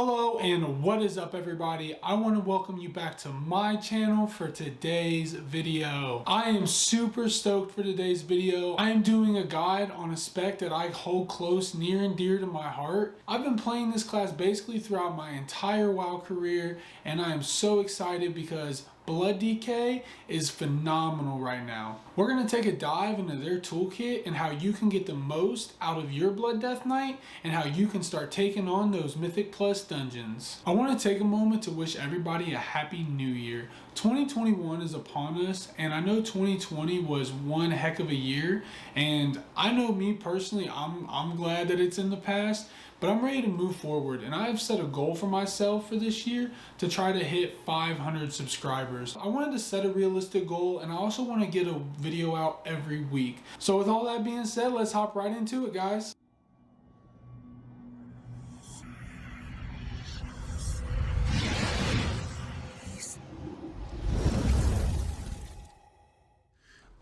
Hello and what is up everybody? I want to welcome you back to my channel for today's video. I am super stoked for today's video. I am doing a guide on a spec that I hold close, near and dear to my heart. I've been playing this class basically throughout my entire WoW career, and I am so excited because Blood DK is phenomenal right now. We're going to take a dive into their toolkit and how you can get the most out of your Blood Death Knight and how you can start taking on those Mythic Plus dungeons. I want to take a moment to wish everybody a happy new year. 2021 is upon us, and I know 2020 was one heck of a year, and I know me personally, I'm glad that it's in the past, but I'm ready to move forward, and I've set a goal for myself for this year to try to hit 500 subscribers. I wanted to set a realistic goal, and I also want to get a video out every week. So with all that being said, let's hop right into it, guys.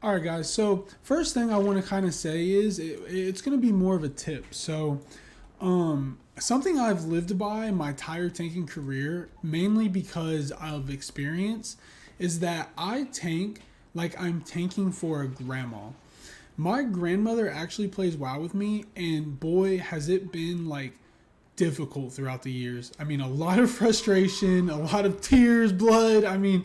Alright guys, so first thing I want to kind of say is it's going to be more of a tip. So something I've lived by my entire tanking career, mainly because of experience, is that I tank like I'm tanking for a grandma. My grandmother actually plays WoW with me, and boy has it been like difficult throughout the years. I mean, a lot of frustration, a lot of tears, blood. I mean,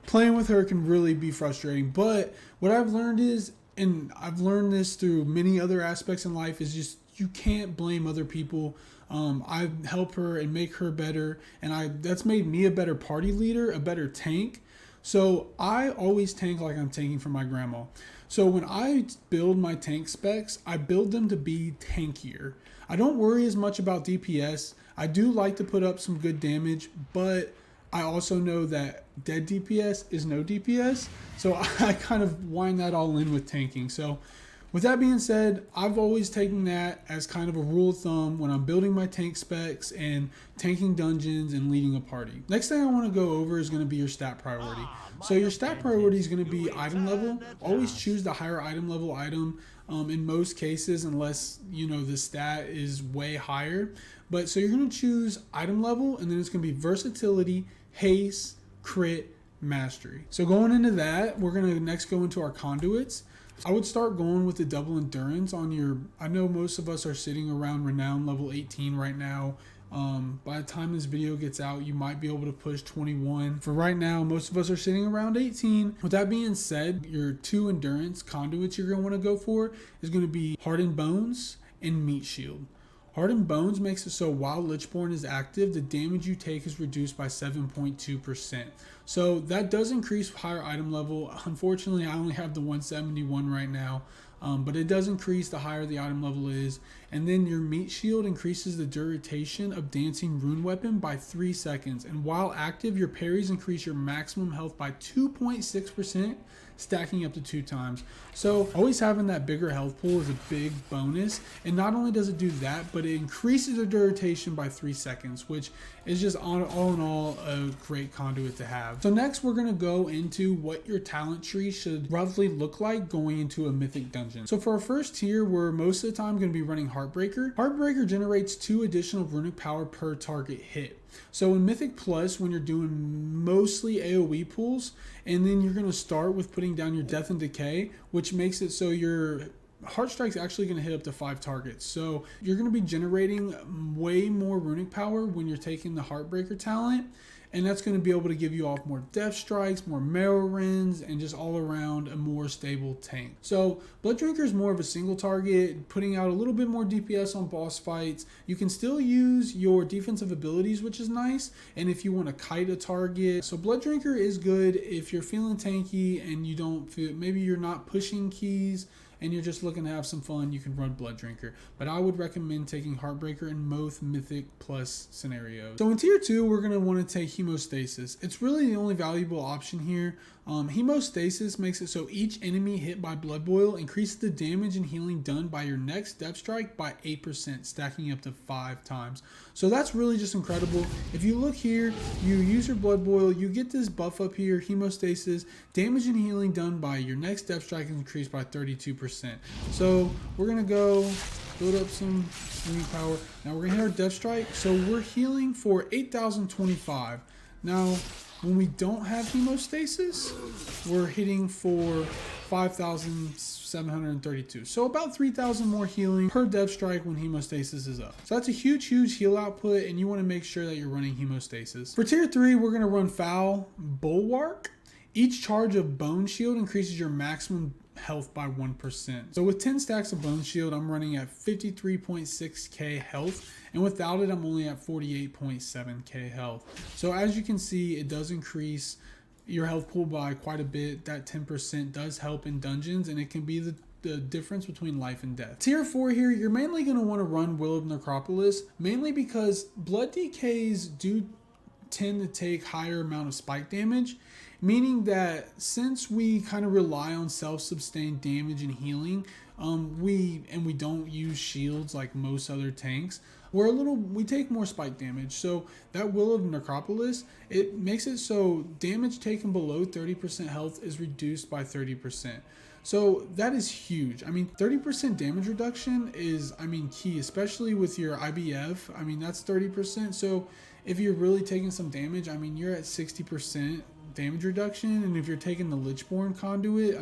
playing with her can really be frustrating. But what I've learned is, and I've learned this through many other aspects in life, is just you can't blame other people. I help her and make her better, and that's made me a better party leader, a better tank. So I always tank like I'm tanking for my grandma. So when I build my tank specs, I build them to be tankier. I don't worry as much about DPS. I do like to put up some good damage, but I also know that dead DPS is no DPS. So I kind of wind that all in with tanking. So with that being said, I've always taken that as kind of a rule of thumb when I'm building my tank specs and tanking dungeons and leading a party. Next thing I want to go over is going to be your stat priority. So your stat priority is going to be item level. Always choose the higher item level item in most cases, unless you know the stat is way higher. But so you're going to choose item level, and then it's going to be versatility, haste, crit, mastery. So going into that, we're going to next go into our conduits. I would start going with the double endurance on your, I know most of us are sitting around renown level 18 right now. By the time this video gets out, you might be able to push 21. For right now, most of us are sitting around 18. With that being said, your two endurance conduits you're going to want to go for is going to be Hardened Bones and Meat Shield. Hardened Bones makes it so while Lichborn is active, the damage you take is reduced by 7.2%. So that does increase higher item level. Unfortunately, I only have the 171 right now, but it does increase the higher the item level is. And then your Meat Shield increases the duration of Dancing Rune Weapon by 3 seconds. And while active, your parries increase your maximum health by 2.6%, stacking up to 2 times. So always having that bigger health pool is a big bonus. And not only does it do that, but it increases the duration by 3 seconds, which is just all in all a great conduit to have. So next we're going to go into what your talent tree should roughly look like going into a Mythic Dungeon. So for our first tier, we're most of the time going to be running Heartbreaker. Heartbreaker generates 2 additional runic power per target hit. So in Mythic Plus, when you're doing mostly AoE pulls, and then you're going to start with putting down your Death and Decay, which makes it so your Heart Strike's actually going to hit up to 5 targets. So you're going to be generating way more runic power when you're taking the Heartbreaker talent. And that's going to be able to give you off more Death Strikes, more Marrow Rends, and just all around a more stable tank. So Blood Drinker is more of a single target, putting out a little bit more DPS on boss fights. You can still use your defensive abilities, which is nice. And if you want to kite a target. So Blood Drinker is good if you're feeling tanky and you don't feel, maybe you're not pushing keys and you're just looking to have some fun, you can run Blood Drinker. But I would recommend taking Heartbreaker in most Mythic Plus scenarios. So in Tier 2, we're going to want to take Hemostasis. It's really the only valuable option here. Hemostasis makes it so each enemy hit by Blood Boil increases the damage and healing done by your next Death Strike by 8%, stacking up to 5 times. So that's really just incredible. If you look here, you use your Blood Boil, you get this buff up here, Hemostasis, damage and healing done by your next Death Strike is increased by 32%. So we're going to go build up some runic power. Now we're gonna hit our Death Strike. So we're healing for 8,025. Now, when we don't have hemostasis, we're hitting for 5,732. So about 3,000 more healing per Death Strike when hemostasis is up. So that's a huge heal output, and you want to make sure that you're running hemostasis. For tier 3, we're going to run Foul Bulwark. Each charge of Bone Shield increases your maximum health by 1%. So with 10 stacks of Bone Shield, I'm running at 53.6k health, and without it, I'm only at 48.7k health. So as you can see, it does increase your health pool by quite a bit. That 10% does help in dungeons, and it can be the difference between life and death. Tier 4 here, you're mainly going to want to run Will of Necropolis, mainly because blood DKs do tend to take higher amount of spike damage, meaning that since we kind of rely on self-sustained damage and healing, we don't use shields like most other tanks, we take more spike damage. So that Will of Necropolis, it makes it so damage taken below 30% health is reduced by 30%. So that is huge. I mean, 30% damage reduction is, key, especially with your IBF. That's 30%. So if you're really taking some damage, you're at 60% damage reduction, and if you're taking the Lichborn Conduit,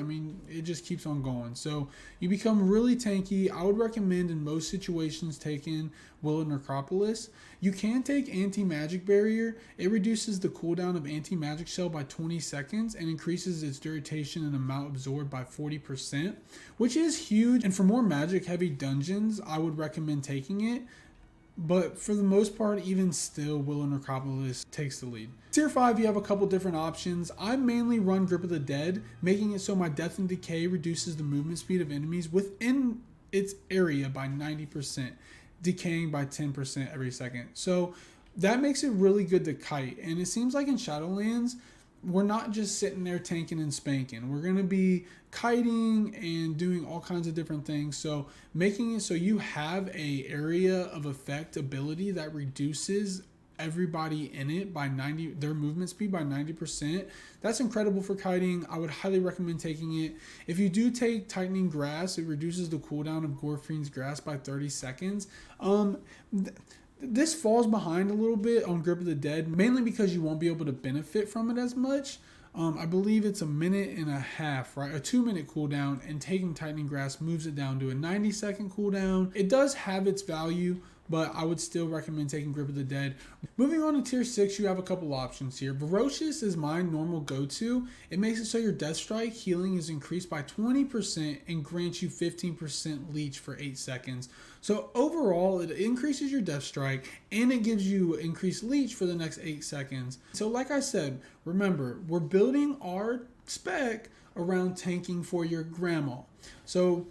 it just keeps on going. So you become really tanky. I would recommend in most situations taking Will of Necropolis. You can take Anti-Magic Barrier. It reduces the cooldown of Anti-Magic Shell by 20 seconds and increases its duration and amount absorbed by 40%, which is huge. And for more magic heavy dungeons, I would recommend taking it. But for the most part, even still, Will of Necropolis takes the lead. Tier 5, you have a couple different options. I mainly run Grip of the Dead, making it so my Death and Decay reduces the movement speed of enemies within its area by 90%, decaying by 10% every second. So that makes it really good to kite. And it seems like in Shadowlands, we're not just sitting there tanking and spanking. We're going to be kiting and doing all kinds of different things. So making it so you have a area of effect ability that reduces everybody in it by their movement speed by 90%. That's incredible for kiting. I would highly recommend taking it. If you do take Tightening Grass, it reduces the cooldown of Gorfiend's Grass by 30 seconds. This falls behind a little bit on Grip of the Dead, mainly because you won't be able to benefit from it as much. I believe it's a minute and a half, right? A 2-minute cooldown, and taking Tightening Grass moves it down to a 90-second cooldown. It does have its value, but I would still recommend taking Grip of the Dead. Moving on to tier 6, you have a couple options here. Ferocious is my normal go-to. It makes it so your Death Strike healing is increased by 20% and grants you 15% leech for 8 seconds. So overall, it increases your Death Strike and it gives you increased leech for the next 8 seconds. So like I said, remember, we're building our spec around tanking for your grandma. So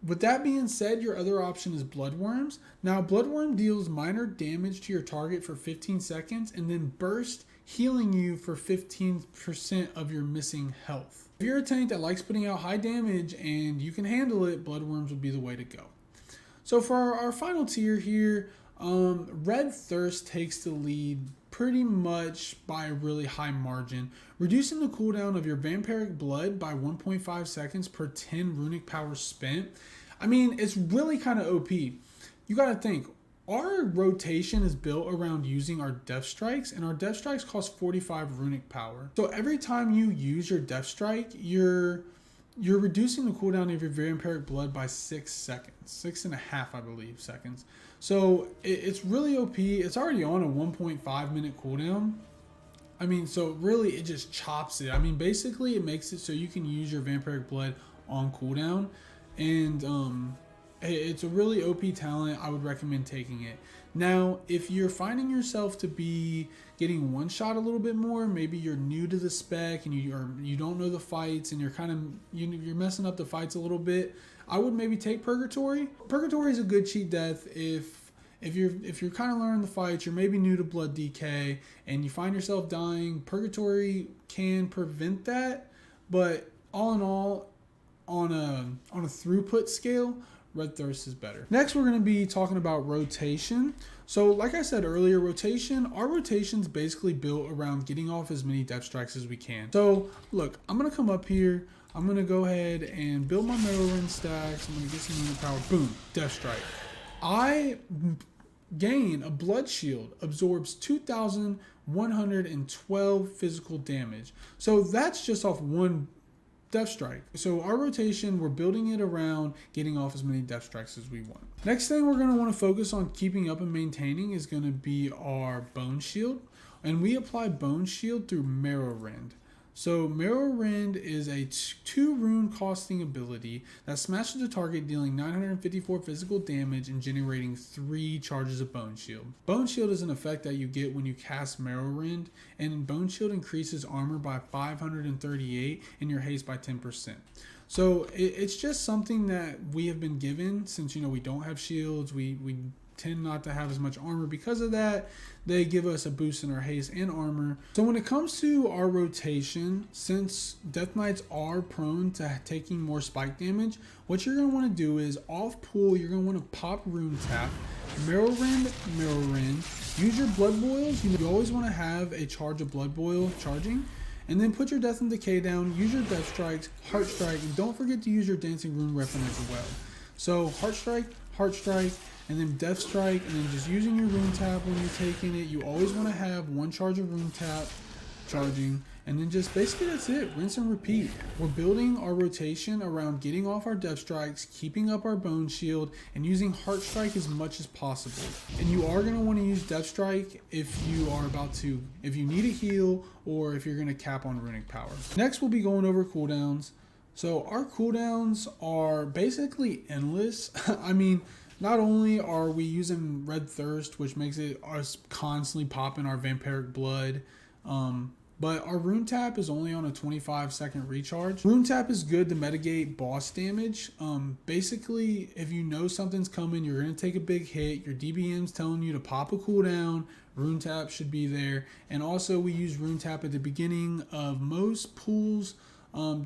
with that being said, your other option is Bloodworms. Now, Bloodworm deals minor damage to your target for 15 seconds and then burst, healing you for 15% of your missing health. If you're a tank that likes putting out high damage and you can handle it, Bloodworms would be the way to go. So for our final tier here, Red Thirst takes the lead pretty much by a really high margin, reducing the cooldown of your Vampiric Blood by 1.5 seconds per 10 runic power spent. It's really kind of OP. You got to think, our rotation is built around using our Death Strikes, and our Death Strikes cost 45 runic power. So every time you use your Death Strike, you're reducing the cooldown of your Vampiric Blood by 6 seconds. 6.5, I believe, seconds. So it's really OP. It's already on a 1.5 minute cooldown. So really it just chops it. Basically it makes it so you can use your Vampiric Blood on cooldown. And it's a really OP talent. I would recommend taking it. Now, if you're finding yourself to be getting one shot a little bit more, maybe you're new to the spec and you don't know the fights and you're messing up the fights a little bit, I would maybe take Purgatory. Purgatory is a good cheat death if you're kind of learning the fights, you're maybe new to Blood DK and you find yourself dying. Purgatory can prevent that, but all in all, on a throughput scale, Red Thirst is better. Next, we're going to be talking about rotation. So like I said earlier, our rotation's basically built around getting off as many Death Strikes as we can. So look, I'm going to come up here. I'm going to go ahead and build my Metal Ring stacks. I'm going to get some unit power. Boom, Death Strike. gain a blood shield, absorbs 2,112 physical damage. So that's just off one Death Strike. So our rotation, we're building it around getting off as many Death Strikes as we want. Next thing we're going to want to focus on keeping up and maintaining is going to be our Bone Shield. And we apply Bone Shield through Marrow Rend. So Marrow Rend is a 2 rune costing ability that smashes the target, dealing 954 physical damage and generating 3 charges of Bone Shield. Bone Shield is an effect that you get when you cast Marrow Rend, and Bone Shield increases armor by 538 and your haste by 10%. So it's just something that we have been given since, we don't have shields. We tend not to have as much armor. Because of that, they give us a boost in our haste and armor. So when it comes to our rotation, since Death Knights are prone to taking more spike damage, what you're going to want to do is off pool, you're going to want to pop Rune Tap, Marrow Rend, use your Blood Boils. You always want to have a charge of Blood Boil charging. And then put your Death and Decay down, use your Death Strikes, Heart Strike, and don't forget to use your Dancing Rune weapon as well. So Heart Strike, and then Death Strike, and then just using your Rune Tap when you're taking it. You always want to have 1 charge of Rune Tap charging, and then just basically that's it. Rinse and repeat. We're building our rotation around getting off our Death Strikes, keeping up our Bone Shield, and using Heart Strike as much as possible. And you are going to want to use Death Strike if you need a heal, or if you're going to cap on Runic Power. Next, we'll be going over cooldowns. So our cooldowns are basically endless. I mean, not only are we using Red Thirst, which makes it us constantly popping our Vampiric Blood, but our Rune Tap is only on a 25-second recharge. Rune Tap is good to mitigate boss damage. Basically, if you know something's coming, you're going to take a big hit, your DBM's telling you to pop a cooldown, Rune Tap should be there. And also we use Rune Tap at the beginning of most pools,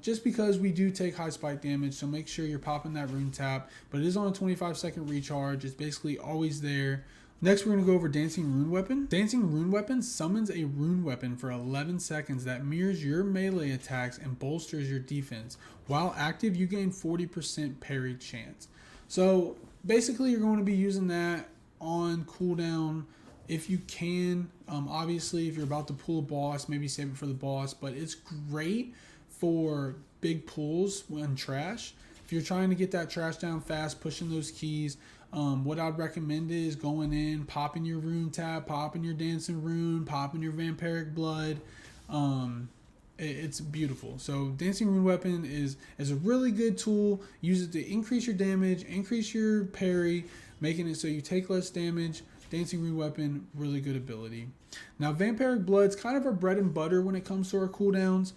just because we do take high spike damage, so make sure you're popping that Rune Tap. But it is on a 25-second recharge. It's basically always there. Next, we're going to go over Dancing Rune Weapon. Dancing Rune Weapon summons a rune weapon for 11 seconds that mirrors your melee attacks and bolsters your defense. While active, you gain 40% parry chance. So basically, you're going to be using that on cooldown if you can. Obviously, if you're about to pull a boss, maybe save it for the boss, but it's great for big pulls when trash. If you're trying to get that trash down fast, pushing those keys, what I'd recommend is going in, popping your Rune Tap, popping your Dancing Rune, popping your Vampiric Blood. It's beautiful. So Dancing Rune Weapon is a really good tool. Use it to increase your damage, increase your parry, making it so you take less damage. Dancing Rune Weapon, really good ability. Now, Vampiric Blood's kind of our bread and butter when it comes to our cooldowns.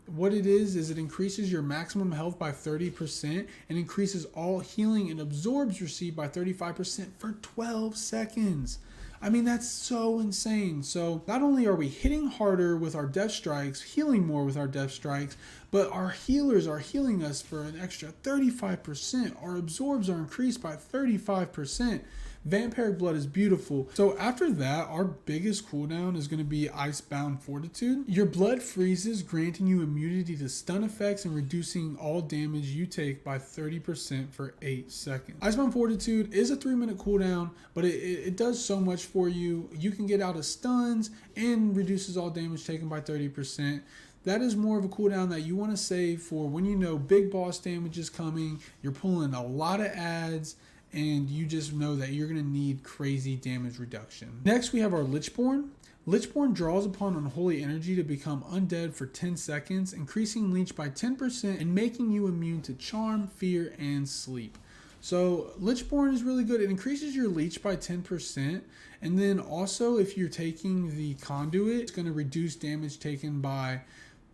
What it is it increases your maximum health by 30% and increases all healing and absorbs received by 35% for 12 seconds. I mean, that's so insane. So not only are we hitting harder with our Death Strikes, healing more with our Death Strikes, but our healers are healing us for an extra 35%. Our absorbs are increased by 35%. Vampiric Blood is beautiful. So after that, our biggest cooldown is going to be Icebound Fortitude. Your blood freezes, granting you immunity to stun effects and reducing all damage you take by 30% for 8 seconds. Icebound Fortitude is a 3-minute cooldown, but it does so much for you. You can get out of stuns and reduces all damage taken by 30%. That is more of a cooldown that you want to save for when you know big boss damage is coming, you're pulling a lot of adds, and you just know that you're going to need crazy damage reduction. Next, we have our Lichborn. Lichborn draws upon unholy energy to become undead for 10 seconds, increasing leech by 10% and making you immune to charm, fear, and sleep. So Lichborn is really good. It increases your leech by 10, and then also if you're taking the Conduit, it's going to reduce damage taken by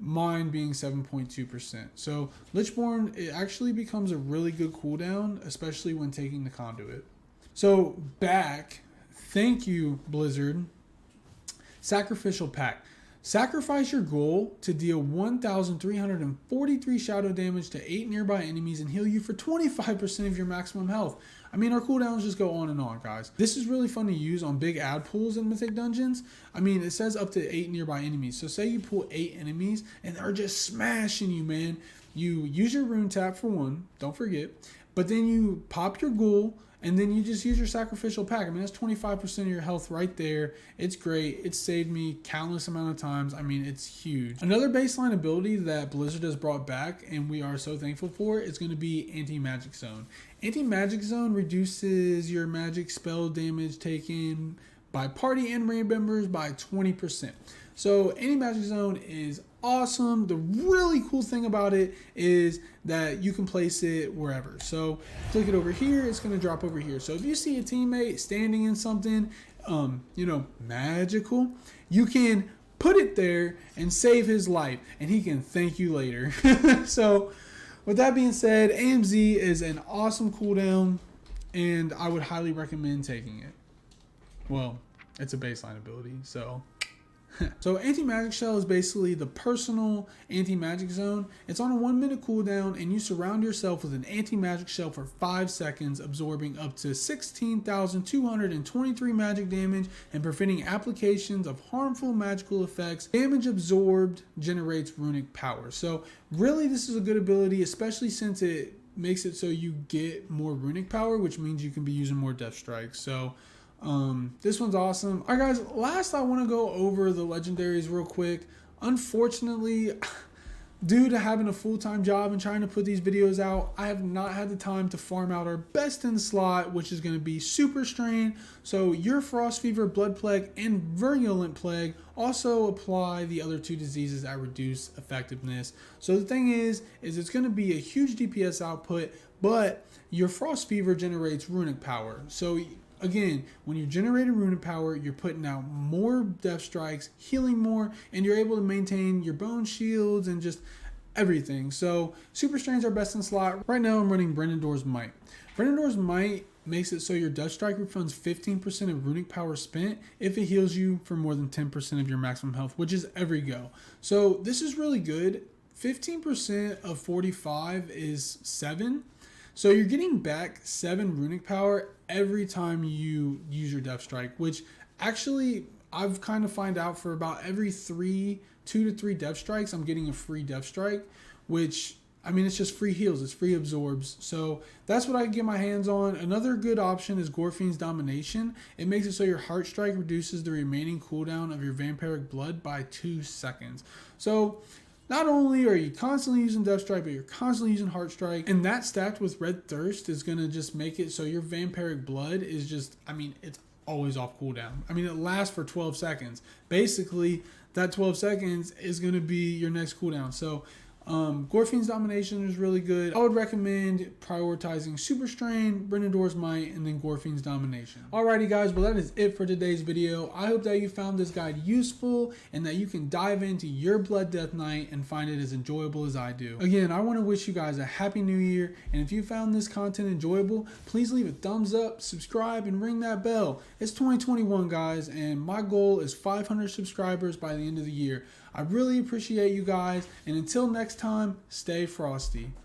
mine being 7.2%. So Lichborn, it actually becomes a really good cooldown, especially when taking the Conduit. So back, thank you Blizzard. Sacrificial Pact. Sacrifice your goal to deal 1,343 shadow damage to 8 nearby enemies and heal you for 25% of your maximum health. I mean, our cooldowns just go on and on, guys. This is really fun to use on big ad pools in Mythic Dungeons. I mean, it says up to 8 nearby enemies. So say you pull 8 enemies and they're just smashing you, man. You use your Rune Tap for one, don't forget. But then you pop your ghoul and then you just use your sacrificial pack. I mean, that's 25% of your health right there. It's great. It's saved me countless amount of times. I mean, it's huge. Another baseline ability that Blizzard has brought back, and we are so thankful for, is going to be Anti-Magic Zone. Anti-Magic Zone reduces your magic spell damage taken by party and raid members by 20%. So Anti-Magic Zone is awesome. The really cool thing about it is that you can place it wherever. So click it over here, it's going to drop over here. So if you see a teammate standing in something, magical, you can put it there and save his life, and he can thank you later. So with that being said, AMZ is an awesome cooldown, and I would highly recommend taking it. Well, it's a baseline ability, so. So Anti-Magic Shell is basically the personal Anti-Magic Zone. It's on a 1 minute cooldown, and you surround yourself with an Anti-Magic Shell for 5 seconds, absorbing up to 16,223 magic damage and preventing applications of harmful magical effects. Damage absorbed generates runic power. So really this is a good ability, especially since it makes it so you get more runic power, which means you can be using more death strikes. So this one's awesome. All right, guys, last I want to go over the legendaries real quick. Unfortunately, due to having a full-time job and trying to put these videos out, I have not had the time to farm out our best in slot, which is going to be Super Strain. So your Frost Fever, Blood Plague, and Virulent Plague also apply the other 2 diseases at reduced effectiveness. So the thing is it's going to be a huge DPS output, but your Frost Fever generates runic power. So again, when you're generating runic power, you're putting out more death strikes, healing more, and you're able to maintain your bone shields and just everything. So Super Strains are best in slot. Right now I'm running Brennendor's Might. Brennendor's Might makes it so your death strike refunds 15% of runic power spent if it heals you for more than 10% of your maximum health, which is every go. So this is really good. 15% of 45 is 7. So you're getting back 7 runic power every time you use your death strike, which actually I've kind of find out for about every 2 to 3 death strikes, I'm getting a free death strike, which, I mean, it's just free heals, it's free absorbs. So that's what I can get my hands on. Another good option is Gorfine's Domination. It makes it so your Heart Strike reduces the remaining cooldown of your Vampiric Blood by 2 seconds. So not only are you constantly using Death Strike, but you're constantly using Heart Strike. And that stacked with Red Thirst is going to just make it so your Vampiric Blood is just, I mean, it's always off cooldown. I mean, it lasts for 12 seconds. Basically, that 12 seconds is going to be your next cooldown. So Gorfine's Domination is really good. I would recommend prioritizing Super Strain, Brennendor's Might, and then Gorfine's Domination. Alrighty guys, well that is it for today's video. I hope that you found this guide useful and that you can dive into your Blood Death Knight and find it as enjoyable as I do. Again, I want to wish you guys a happy new year, and if you found this content enjoyable, please leave a thumbs up, subscribe, and ring that bell. It's 2021 guys, and my goal is 500 subscribers by the end of the year. I really appreciate you guys, and until next time, stay frosty.